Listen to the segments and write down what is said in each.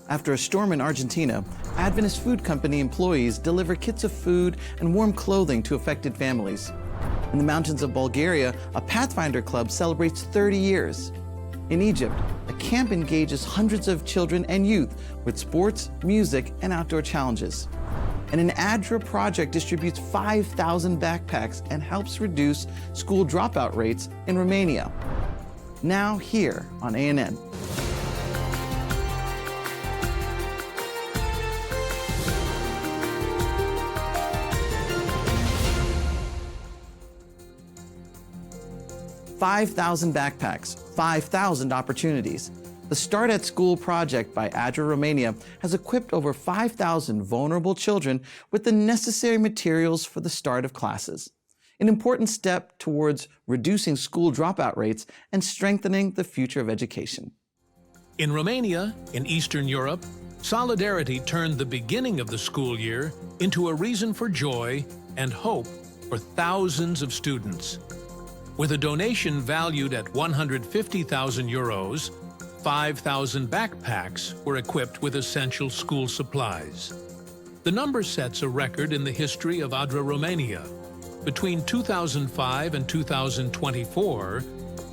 After a storm in Argentina, Adventist Food Company employees deliver kits of food and warm clothing to affected families. In the mountains of Bulgaria, a Pathfinder Club celebrates 30 years. In Egypt, a camp engages hundreds of children and youth with sports, music, and outdoor challenges. And an ADRA project distributes 5,000 backpacks and helps reduce school dropout rates in Romania. Now here on ANN. "5,000 backpacks, 5,000 opportunities." The Start at School project by ADRA Romania has equipped over 5,000 vulnerable children with the necessary materials for the start of classes, an important step towards reducing school dropout rates and strengthening the future of education. In Romania, in Eastern Europe, solidarity turned the beginning of the school year into a reason for joy and hope for thousands of students. With a donation valued at 150,000 euros, 5,000 backpacks were equipped with essential school supplies. The number sets a record in the history of ADRA Romania. Between 2005 and 2024,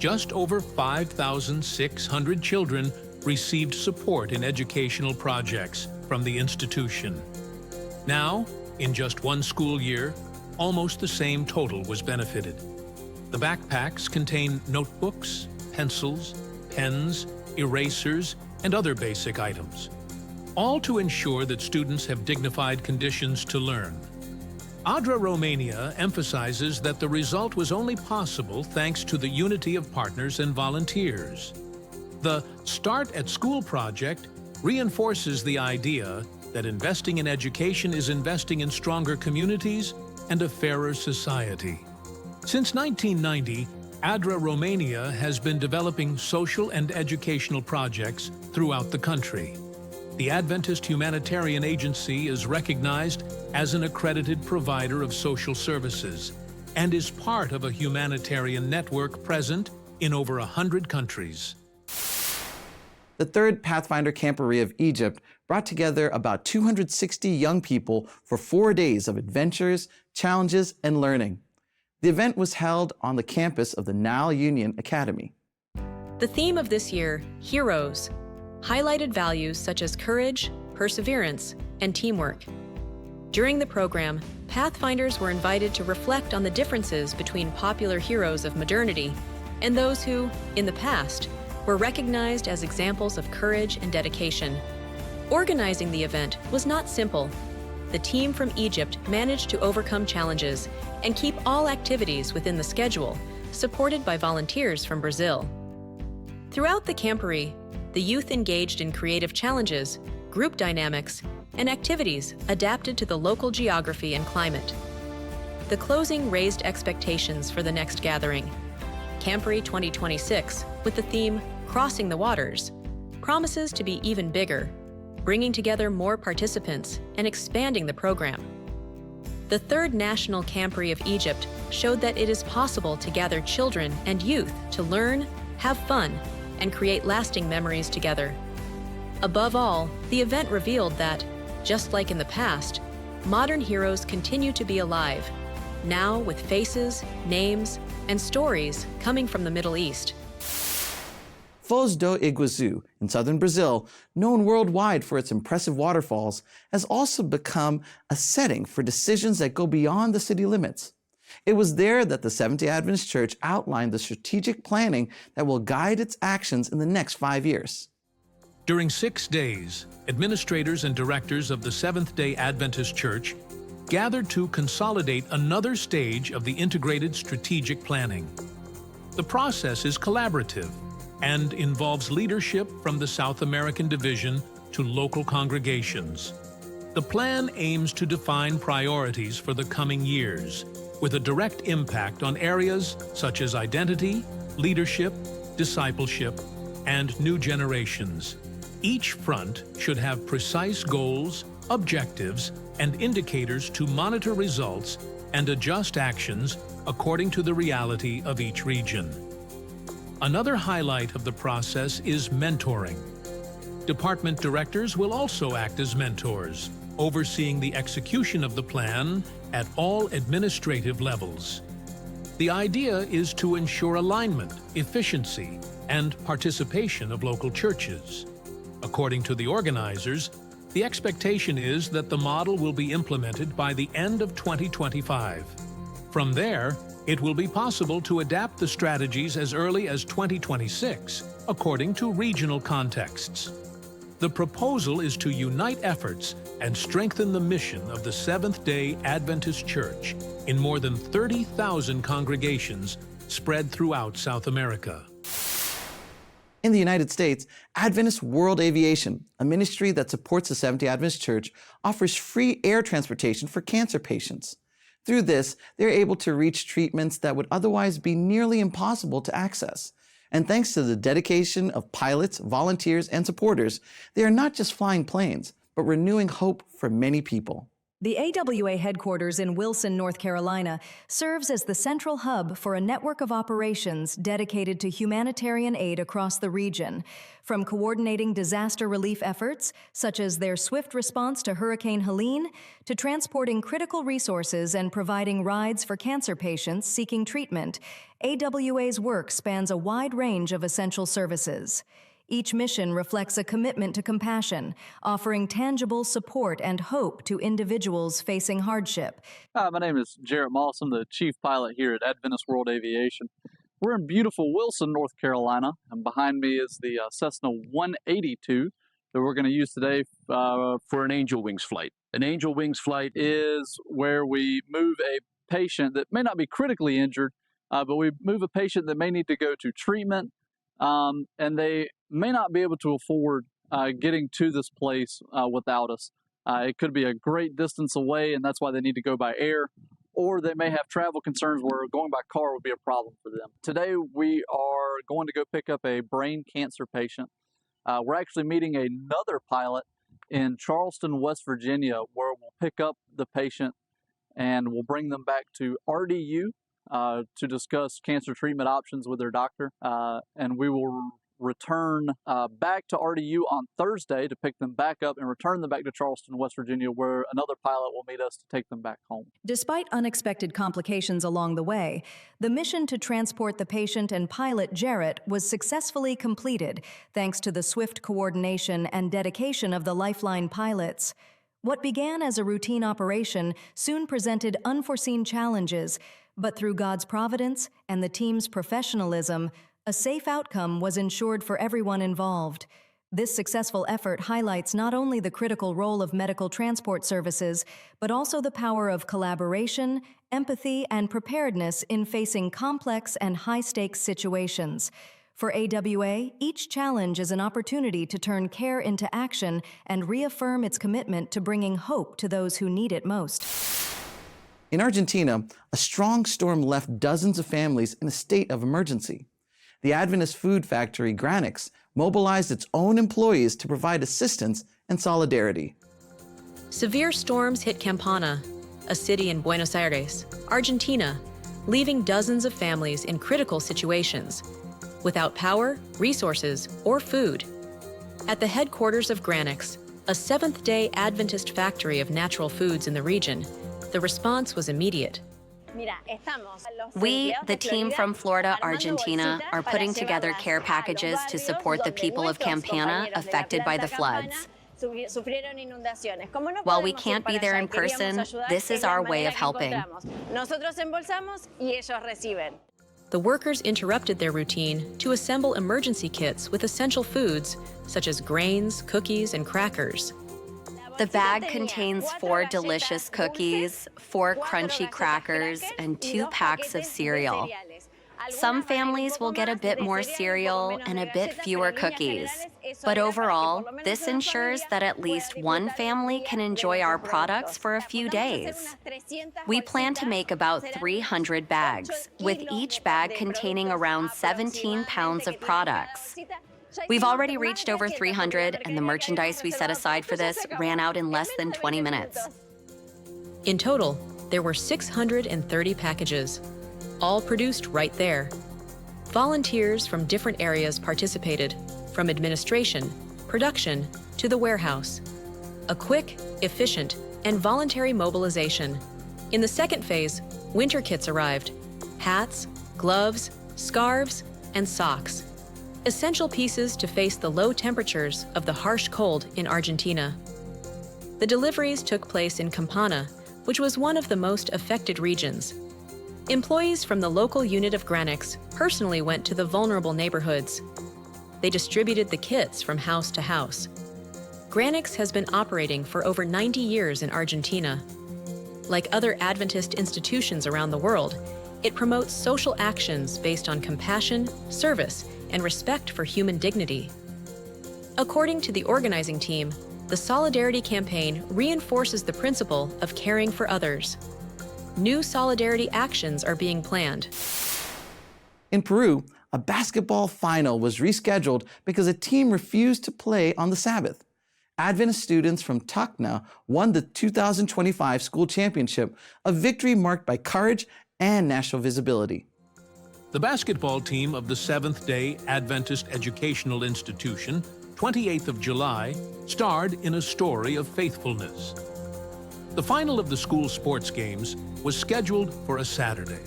just over 5,600 children received support in educational projects from the institution. Now, in just one school year, almost the same total was benefited. The backpacks contain notebooks, pencils, pens, erasers, and other basic items, all to ensure that students have dignified conditions to learn. ADRA Romania emphasizes that the result was only possible thanks to the unity of partners and volunteers. The Start at School project reinforces the idea that investing in education is investing in stronger communities and a fairer society. Since 1990, ADRA Romania has been developing social and educational projects throughout the country. The Adventist Humanitarian Agency is recognized as an accredited provider of social services and is part of a humanitarian network present in over 100 countries. The third Pathfinder Camporee of Egypt brought together about 260 young people for 4 days of adventures, challenges, and learning. The event was held on the campus of the Nile Union Academy. The theme of this year, Heroes, highlighted values such as courage, perseverance, and teamwork. During the program, Pathfinders were invited to reflect on the differences between popular heroes of modernity and those who, in the past, were recognized as examples of courage and dedication. Organizing the event was not simple. The team from Egypt managed to overcome challenges and keep all activities within the schedule, supported by volunteers from Brazil. Throughout the camporee, the youth engaged in creative challenges, group dynamics, and activities adapted to the local geography and climate. The closing raised expectations for the next gathering. Camporee 2026, with the theme Crossing the Waters, promises to be even bigger, bringing together more participants and expanding the program. The third National Camporee of Egypt showed that it is possible to gather children and youth to learn, have fun, and create lasting memories together. Above all, the event revealed that, just like in the past, modern heroes continue to be alive, now with faces, names, and stories coming from the Middle East. Foz do Iguaçu in southern Brazil, known worldwide for its impressive waterfalls, has also become a setting for decisions that go beyond the city limits. It was there that the Seventh-day Adventist Church outlined the strategic planning that will guide its actions in the next 5 years. During 6 days, administrators and directors of the Seventh-day Adventist Church gathered to consolidate another stage of the integrated strategic planning. The process is collaborative and involves leadership from the South American division to local congregations. The plan aims to define priorities for the coming years, with a direct impact on areas such as identity, leadership, discipleship, and new generations. Each front should have precise goals, objectives, and indicators to monitor results and adjust actions according to the reality of each region. Another highlight of the process is mentoring. Department directors will also act as mentors, overseeing the execution of the plan at all administrative levels. The idea is to ensure alignment, efficiency, and participation of local churches. According to the organizers, the expectation is that the model will be implemented by the end of 2025. From there, it will be possible to adapt the strategies as early as 2026, according to regional contexts. The proposal is to unite efforts and strengthen the mission of the Seventh-day Adventist Church in more than 30,000 congregations spread throughout South America. In the United States, Adventist World Aviation, a ministry that supports the Seventh-day Adventist Church, offers free air transportation for cancer patients. Through this, they're able to reach treatments that would otherwise be nearly impossible to access. And thanks to the dedication of pilots, volunteers, and supporters, they are not just flying planes, but renewing hope for many people. The AWA headquarters in Wilson, North Carolina, serves as the central hub for a network of operations dedicated to humanitarian aid across the region, from coordinating disaster relief efforts, such as their swift response to Hurricane Helene, to transporting critical resources and providing rides for cancer patients seeking treatment. AWA's work spans a wide range of essential services. Each mission reflects a commitment to compassion, offering tangible support and hope to individuals facing hardship. Hi, my name is Jarrett Moss. I'm the chief pilot here at Adventist World Aviation. We're in beautiful Wilson, North Carolina, and behind me is the Cessna 182 that we're going to use today for an Angel Wings flight. An Angel Wings flight is where we move a patient that may not be critically injured, but we move a patient that may need to go to treatment, and they may not be able to afford getting to this place without us. It could be a great distance away, and that's why they need to go by air, or they may have travel concerns where going by car would be a problem for them. Today, we are going to go pick up a brain cancer patient. We're actually meeting another pilot in Charleston, West Virginia, where we'll pick up the patient and we'll bring them back to RDU to discuss cancer treatment options with their doctor, and we will return back to RDU on Thursday to pick them back up and return them back to Charleston, West Virginia, where another pilot will meet us to take them back home. Despite unexpected complications along the way, the mission to transport the patient and pilot Jarrett was successfully completed thanks to the swift coordination and dedication of the Lifeline pilots. What began as a routine operation soon presented unforeseen challenges, but through God's providence and the team's professionalism, a safe outcome was ensured for everyone involved. This successful effort highlights not only the critical role of medical transport services, but also the power of collaboration, empathy, and preparedness in facing complex and high-stakes situations. For AWA, each challenge is an opportunity to turn care into action and reaffirm its commitment to bringing hope to those who need it most. In Argentina, a strong storm left dozens of families in a state of emergency. The Adventist food factory, Granix, mobilized its own employees to provide assistance and solidarity. Severe storms hit Campana, a city in Buenos Aires, Argentina, leaving dozens of families in critical situations, without power, resources, or food. At the headquarters of Granix, a Seventh-day Adventist factory of natural foods in the region, the response was immediate. We, the team from Florida, Argentina, are putting together care packages to support the people of Campana affected by the floods. While we can't be there in person, this is our way of helping. The workers interrupted their routine to assemble emergency kits with essential foods such as grains, cookies, and crackers. The bag contains 4 delicious cookies, 4 crunchy crackers, and 2 packs of cereal. Some families will get a bit more cereal and a bit fewer cookies. But overall, this ensures that at least one family can enjoy our products for a few days. We plan to make about 300 bags, with each bag containing around 17 pounds of products. We've already reached over 300, and the merchandise we set aside for this ran out in less than 20 minutes. In total, there were 630 packages, all produced right there. Volunteers from different areas participated, from administration, production, to the warehouse. A quick, efficient, and voluntary mobilization. In the second phase, winter kits arrived: hats, gloves, scarves, and socks. Essential pieces to face the low temperatures of the harsh cold in Argentina. The deliveries took place in Campana, which was one of the most affected regions. Employees from the local unit of Granix personally went to the vulnerable neighborhoods. They distributed the kits from house to house. Granix has been operating for over 90 years in Argentina. Like other Adventist institutions around the world, it promotes social actions based on compassion, service, and respect for human dignity. According to the organizing team, the Solidarity campaign reinforces the principle of caring for others. New solidarity actions are being planned. In Peru, a basketball final was rescheduled because a team refused to play on the Sabbath. Adventist students from Tacna won the 2025 school championship, a victory marked by courage and national visibility. The basketball team of the Seventh-day Adventist Educational Institution, 28th of July, starred in a story of faithfulness. The final of the school sports games was scheduled for a Saturday,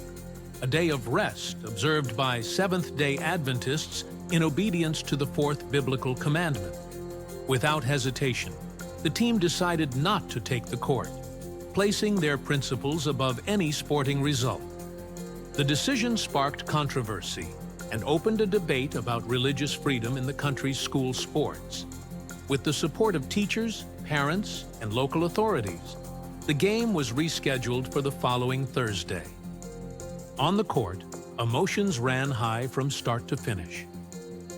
a day of rest observed by Seventh-day Adventists in obedience to the fourth biblical commandment. Without hesitation, the team decided not to take the court, placing their principles above any sporting result. The decision sparked controversy and opened a debate about religious freedom in the country's school sports. With the support of teachers, parents, and local authorities, the game was rescheduled for the following Thursday. On the court, emotions ran high from start to finish.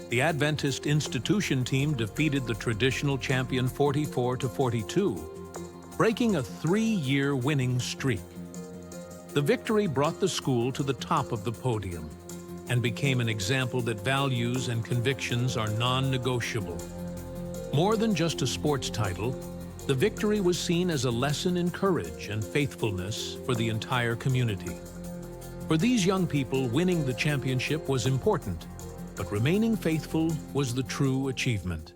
The Adventist institution team defeated the traditional champion 44-42, breaking a 3-year winning streak. The victory brought the school to the top of the podium and became an example that values and convictions are non-negotiable. More than just a sports title, the victory was seen as a lesson in courage and faithfulness for the entire community. For these young people, winning the championship was important, but remaining faithful was the true achievement.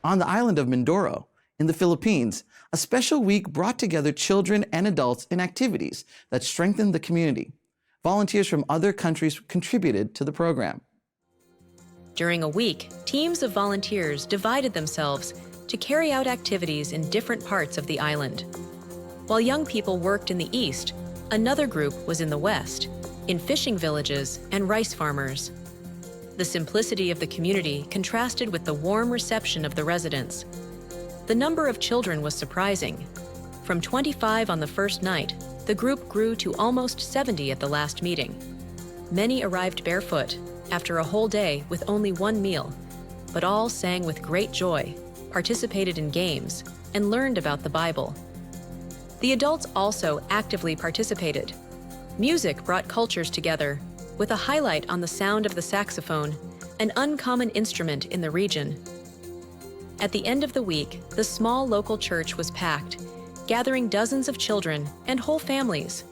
On the island of Mindoro, in the Philippines, a special week brought together children and adults in activities that strengthened the community. Volunteers from other countries contributed to the program. During a week, teams of volunteers divided themselves to carry out activities in different parts of the island. While young people worked in the east, another group was in the west, in fishing villages and rice farmers. The simplicity of the community contrasted with the warm reception of the residents. The number of children was surprising. From 25 on the first night, the group grew to almost 70 at the last meeting. Many arrived barefoot after a whole day with only one meal, but all sang with great joy, participated in games, and learned about the Bible. The adults also actively participated. Music brought cultures together, with a highlight on the sound of the saxophone, an uncommon instrument in the region. At the end of the week, the small local church was packed, gathering dozens of children and whole families.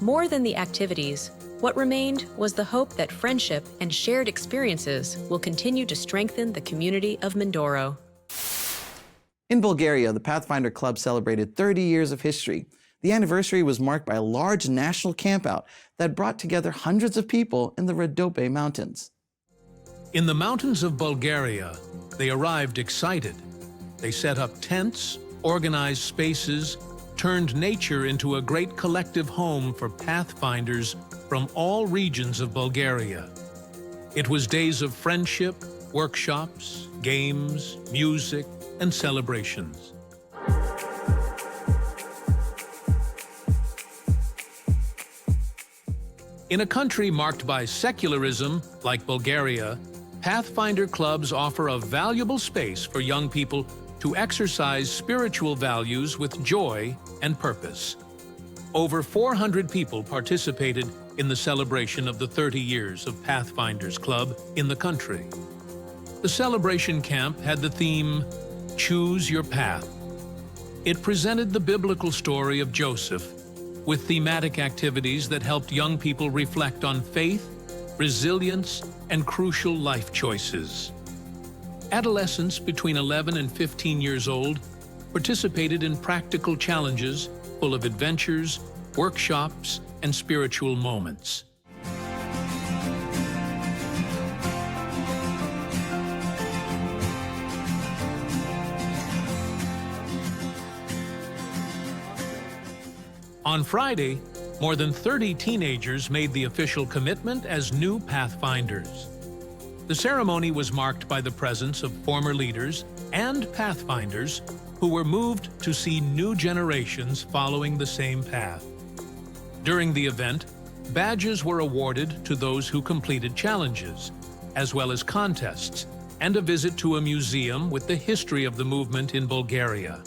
More than the activities, what remained was the hope that friendship and shared experiences will continue to strengthen the community of Mindoro. In Bulgaria, the Pathfinder Club celebrated 30 years of history. The anniversary was marked by a large national campout that brought together hundreds of people in the Rhodope Mountains. In the mountains of Bulgaria, they arrived excited. They set up tents, organized spaces, turned nature into a great collective home for pathfinders from all regions of Bulgaria. It was days of friendship, workshops, games, music, and celebrations. In a country marked by secularism, like Bulgaria, Pathfinder clubs offer a valuable space for young people to exercise spiritual values with joy and purpose. Over 400 people participated in the celebration of the 30 years of Pathfinders Club in the country. The celebration camp had the theme, Choose Your Path. It presented the biblical story of Joseph, with thematic activities that helped young people reflect on faith, resilience, and crucial life choices. adolescents between 11 and 15 years old participated in practical challenges full of adventures, workshops, and spiritual moments. On Friday, more than 30 teenagers made the official commitment as new Pathfinders. The ceremony was marked by the presence of former leaders and Pathfinders who were moved to see new generations following the same path. During the event, badges were awarded to those who completed challenges, as well as contests, and a visit to a museum with the history of the movement in Bulgaria.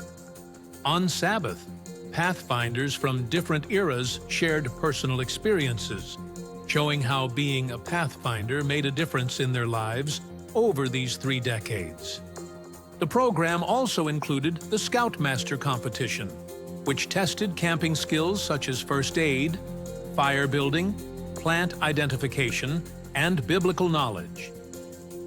On Sabbath, Pathfinders from different eras shared personal experiences, showing how being a Pathfinder made a difference in their lives over these 3 decades. The program also included the Scoutmaster competition, which tested camping skills such as first aid, fire building, plant identification, and biblical knowledge.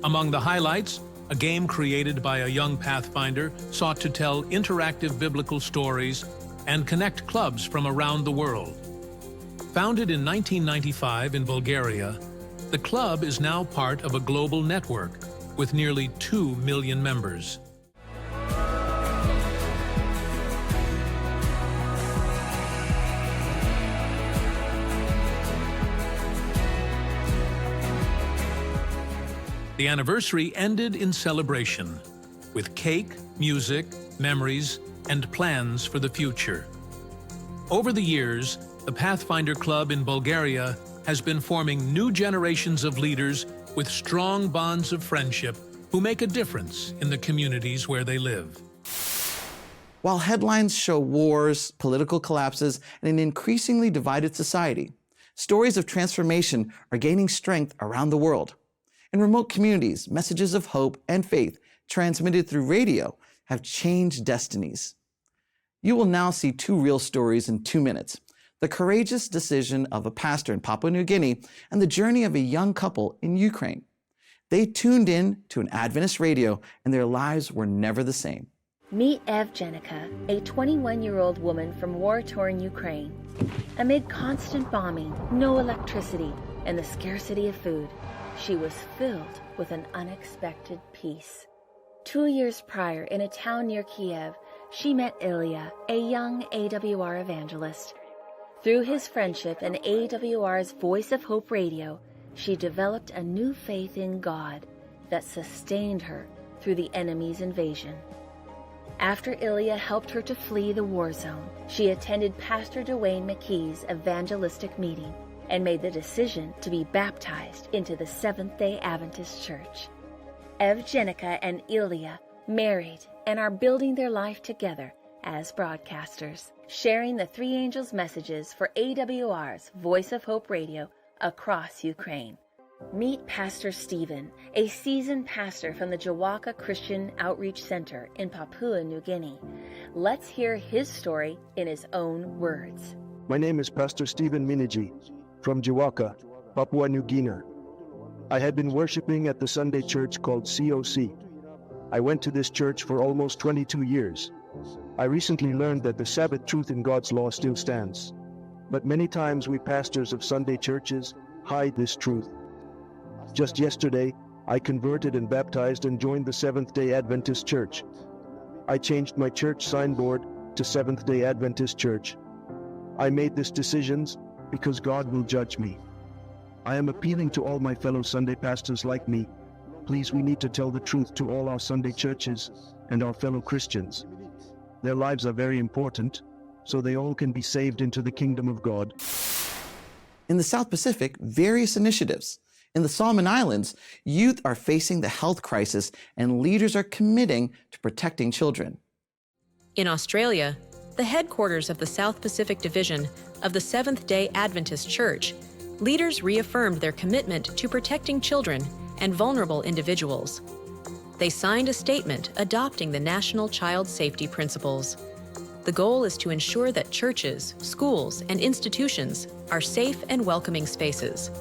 Among the highlights, a game created by a young Pathfinder sought to tell interactive biblical stories and connect clubs from around the world. Founded in 1995 in Bulgaria, the club is now part of a global network with nearly 2 million members. The anniversary ended in celebration, with cake, music, memories, and plans for the future. Over the years, the Pathfinder Club in Bulgaria has been forming new generations of leaders with strong bonds of friendship who make a difference in the communities where they live. While headlines show wars, political collapses, and an increasingly divided society, stories of transformation are gaining strength around the world. In remote communities, messages of hope and faith transmitted through radio have changed destinies. You will now see 2 real stories in 2 minutes: the courageous decision of a pastor in Papua New Guinea and the journey of a young couple in Ukraine. They tuned in to an Adventist radio and their lives were never the same. Meet Evgenika, a 21-year-old woman from war-torn Ukraine. Amid constant bombing, no electricity, and the scarcity of food, she was filled with an unexpected peace. 2 years prior, in a town near Kiev, she met Ilya, a young AWR evangelist. Through his friendship and AWR's Voice of Hope radio, she developed a new faith in God that sustained her through the enemy's invasion. After Ilya helped her to flee the war zone, she attended Pastor Dwayne McKee's evangelistic meeting and made the decision to be baptized into the Seventh-day Adventist Church. Evgenika and Ilya married and are building their life together as broadcasters, sharing the 3 angels' messages for AWR's Voice of Hope radio across Ukraine. Meet Pastor Stephen, a seasoned pastor from the Jawaka Christian Outreach Center in Papua New Guinea. Let's hear his story in his own words. My name is Pastor Stephen Miniji from Jawaka, Papua New Guinea. I had been worshiping at the Sunday church called COC. I went to this church for almost 22 years. I recently learned that the Sabbath truth in God's law still stands. But many times we pastors of Sunday churches hide this truth. Just yesterday, I converted and baptized and joined the Seventh-day Adventist Church. I changed my church signboard to Seventh-day Adventist Church. I made this decision because God will judge me. I am appealing to all my fellow Sunday pastors like me. Please, we need to tell the truth to all our Sunday churches and our fellow Christians. Their lives are very important, so they all can be saved into the kingdom of God. In the South Pacific, various initiatives. In the Solomon Islands, youth are facing the health crisis and leaders are committing to protecting children. In Australia, the headquarters of the South Pacific Division of the Seventh-day Adventist Church, leaders reaffirmed their commitment to protecting children and vulnerable individuals. They signed a statement adopting the National Child Safety Principles. The goal is to ensure that churches, schools, and institutions are safe and welcoming spaces.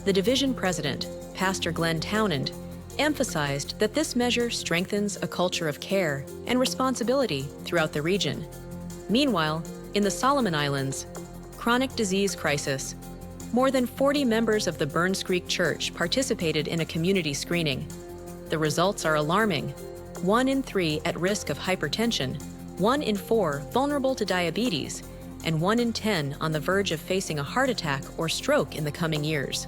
The division president, Pastor Glenn Townend, emphasized that this measure strengthens a culture of care and responsibility throughout the region. Meanwhile, in the Solomon Islands, chronic disease crisis, more than 40 members of the Burns Creek Church participated in a community screening. The results are alarming. 1 in 3 at risk of hypertension, 1 in 4 vulnerable to diabetes, and 1 in 10 on the verge of facing a heart attack or stroke in the coming years.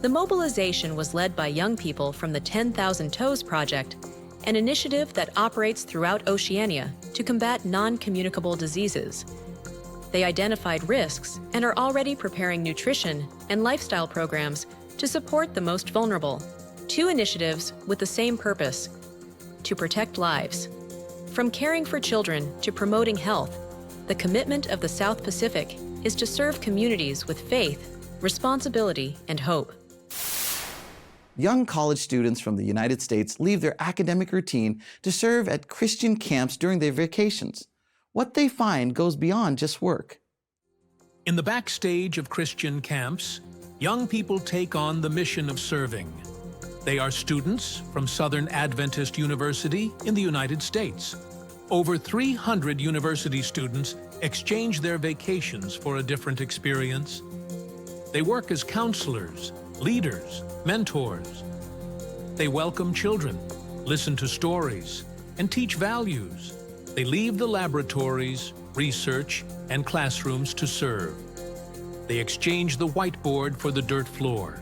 The mobilization was led by young people from the 10,000 Toes Project, an initiative that operates throughout Oceania to combat non-communicable diseases. They identified risks and are already preparing nutrition and lifestyle programs to support the most vulnerable. 2 initiatives with the same purpose: to protect lives. From caring for children to promoting health, the commitment of the South Pacific is to serve communities with faith, responsibility, and hope. Young college students from the United States leave their academic routine to serve at Christian camps during their vacations. What they find goes beyond just work. In the backstage of Christian camps, young people take on the mission of serving. They are students from Southern Adventist University in the United States. Over 300 university students exchange their vacations for a different experience. They work as counselors, leaders, mentors. They welcome children, listen to stories, and teach values. They leave the laboratories, research, and classrooms to serve. They exchange the whiteboard for the dirt floor.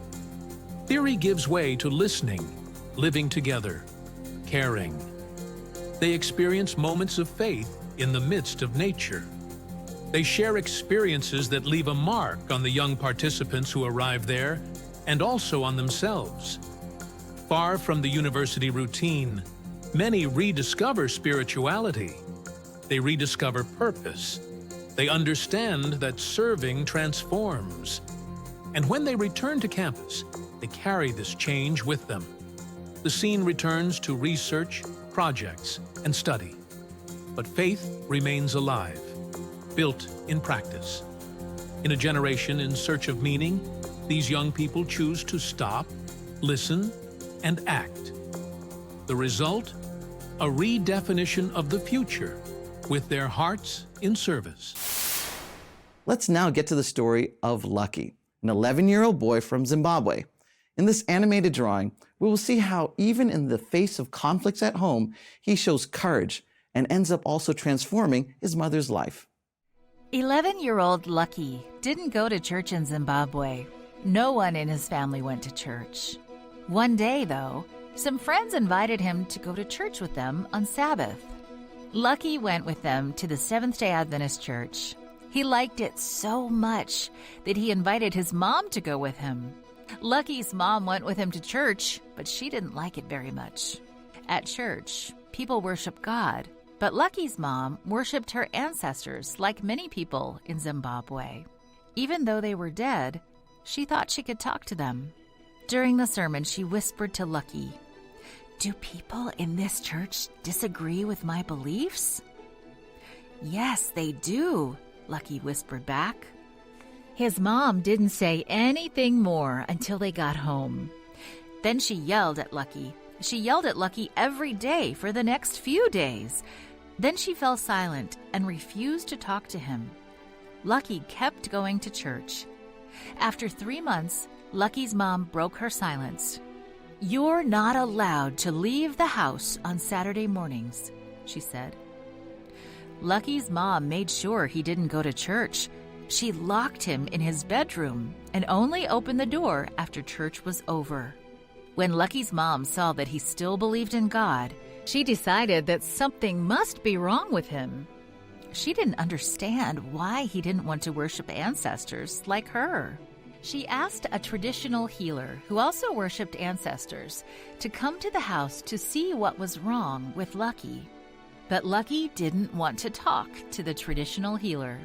Theory gives way to listening, living together, caring. They experience moments of faith in the midst of nature. They share experiences that leave a mark on the young participants who arrive there and also on themselves. Far from the university routine, many rediscover spirituality. They rediscover purpose. They understand that serving transforms. And when they return to campus, they carry this change with them. The scene returns to research, projects, and study. But faith remains alive, built in practice. In a generation in search of meaning, these young people choose to stop, listen, and act. The result? A redefinition of the future, with their hearts in service. Let's now get to the story of Lucky, an 11-year-old boy from Zimbabwe. In this animated drawing, we will see how even in the face of conflicts at home, he shows courage and ends up also transforming his mother's life. 11-year-old Lucky didn't go to church in Zimbabwe. No one in his family went to church. One day, though, some friends invited him to go to church with them on Sabbath. Lucky went with them to the Seventh-day Adventist Church. He liked it so much that he invited his mom to go with him. Lucky's mom went with him to church, but she didn't like it very much. At church, people worship God, but Lucky's mom worshiped her ancestors like many people in Zimbabwe. Even though they were dead, she thought she could talk to them. During the sermon, she whispered to Lucky, "Do people in this church disagree with my beliefs?" "Yes, they do," Lucky whispered back. His mom didn't say anything more until they got home. Then she yelled at Lucky. She yelled at Lucky every day for the next few days. Then she fell silent and refused to talk to him. Lucky kept going to church. After 3 months, Lucky's mom broke her silence. "You're not allowed to leave the house on Saturday mornings," she said. Lucky's mom made sure he didn't go to church. She locked him in his bedroom and only opened the door after church was over. When Lucky's mom saw that he still believed in God, she decided that something must be wrong with him. She didn't understand why he didn't want to worship ancestors like her. She asked a traditional healer who also worshiped ancestors to come to the house to see what was wrong with Lucky. But Lucky didn't want to talk to the traditional healer.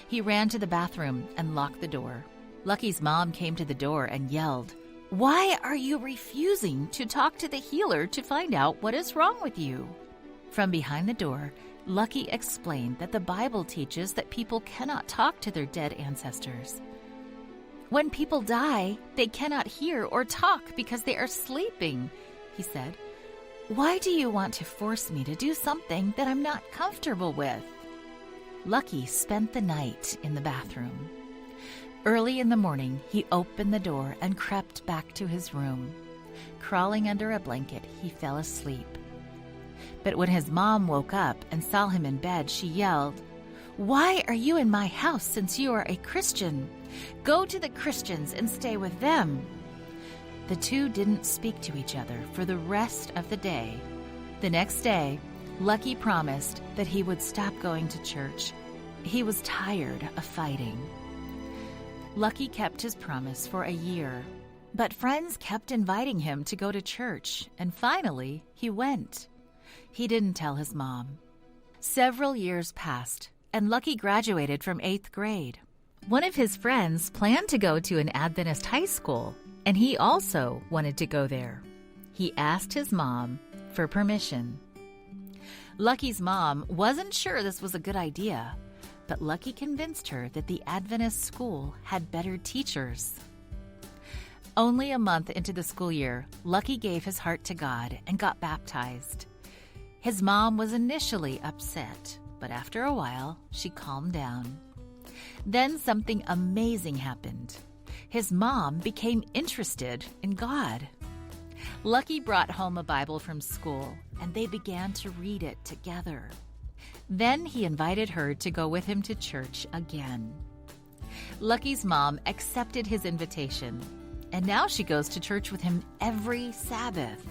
He ran to the bathroom and locked the door. Lucky's mom came to the door and yelled, "Why are you refusing to talk to the healer to find out what is wrong with you?" From behind the door, Lucky explained that the Bible teaches that people cannot talk to their dead ancestors. When people die, they cannot hear or talk because they are sleeping, he said. Why do you want to force me to do something that I'm not comfortable with? Lucky spent the night in the bathroom. Early in the morning, he opened the door and crept back to his room. Crawling under a blanket, he fell asleep. But when his mom woke up and saw him in bed, she yelled, "Why are you in my house since you are a Christian? Go to the Christians and stay with them." The two didn't speak to each other for the rest of the day. The next day, Lucky promised that he would stop going to church. He was tired of fighting. Lucky kept his promise for a year, but friends kept inviting him to go to church, and finally, he went. He didn't tell his mom. Several years passed, and Lucky graduated from 8th grade. One of his friends planned to go to an Adventist high school, and he also wanted to go there. He asked his mom for permission. Lucky's mom wasn't sure this was a good idea, but Lucky convinced her that the Adventist school had better teachers. Only a month into the school year, Lucky gave his heart to God and got baptized. His mom was initially upset, but after a while, she calmed down. Then something amazing happened. His mom became interested in God. Lucky brought home a Bible from school, and they began to read it together. Then he invited her to go with him to church again. Lucky's mom accepted his invitation, and now she goes to church with him every Sabbath.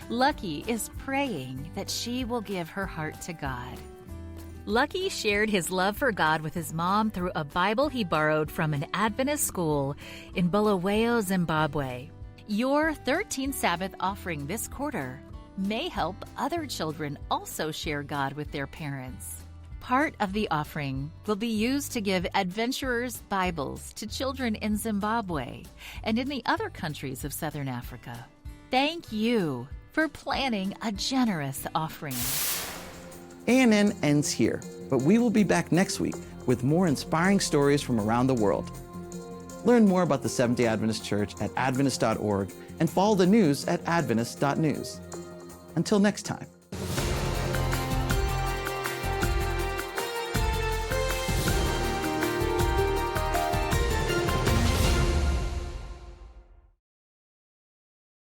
Lucky is praying that she will give her heart to God. Lucky shared his love for God with his mom through a Bible he borrowed from an Adventist school in Bulawayo, Zimbabwe. Your 13th Sabbath offering this quarter may help other children also share God with their parents. Part of the offering will be used to give Adventurers Bibles to children in Zimbabwe and in the other countries of Southern Africa. Thank you for planning a generous offering. ANN ends here, but we will be back next week with more inspiring stories from around the world. Learn more about the Seventh-day Adventist Church at adventist.org and follow the news at adventist.news. Until next time.